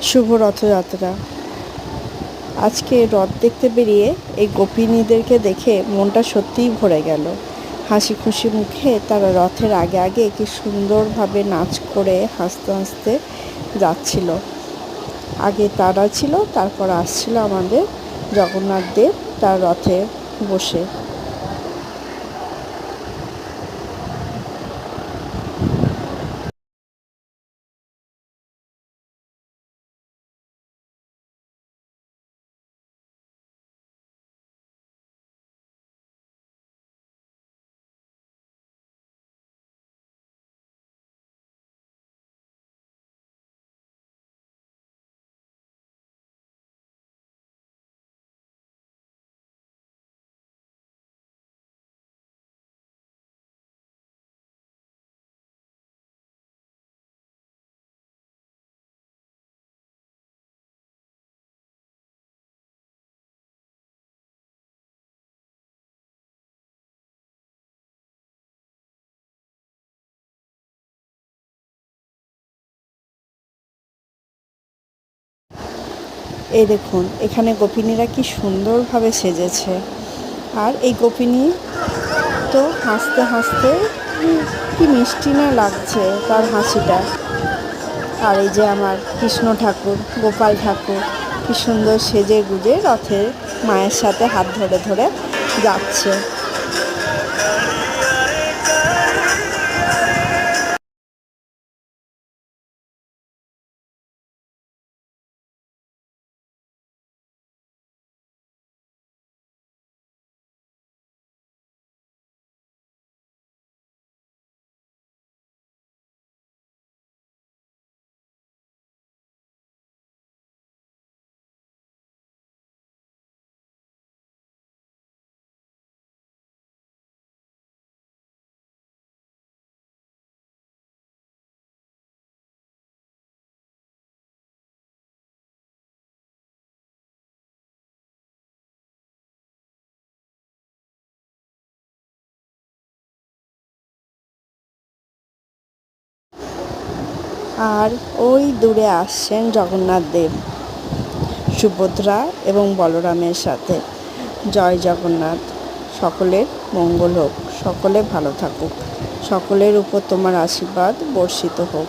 শুভ রথযাত্রা। আজকে রথ দেখতে বেরিয়ে এই গোপিনীদেরকে দেখে মনটা সত্যিই ভরে গেল। হাসি খুশি মুখে তারা রথের আগে আগে কি সুন্দরভাবে নাচ করে হাসতে হাসতে যাচ্ছিল। আগে তারা ছিল, তারপর আসছিল আমাদের জগন্নাথ দেব তার রথে বসে। এই দেখুন, এখানে গোপিনীরা কি সুন্দরভাবে সেজেছে। আর এই গোপিনী তো হাসতে হাসতে কি মিষ্টি না লাগছে তার হাসিটা। আর এই যে আমার কৃষ্ণ ঠাকুর, গোপাল ঠাকুর কি সুন্দর সেজে গুজে রথের মায়ের সাথে হাত ধরে ধরে যাচ্ছে। আর ওই দূরে আসছেন জগন্নাথ দেব সুভদ্রা এবং বলরামের সাথে। জয় জগন্নাথ। সকলের মঙ্গল হোক, সকলে ভালো থাকুক, সকলের উপর তোমার আশীর্বাদ বর্ষিত হোক।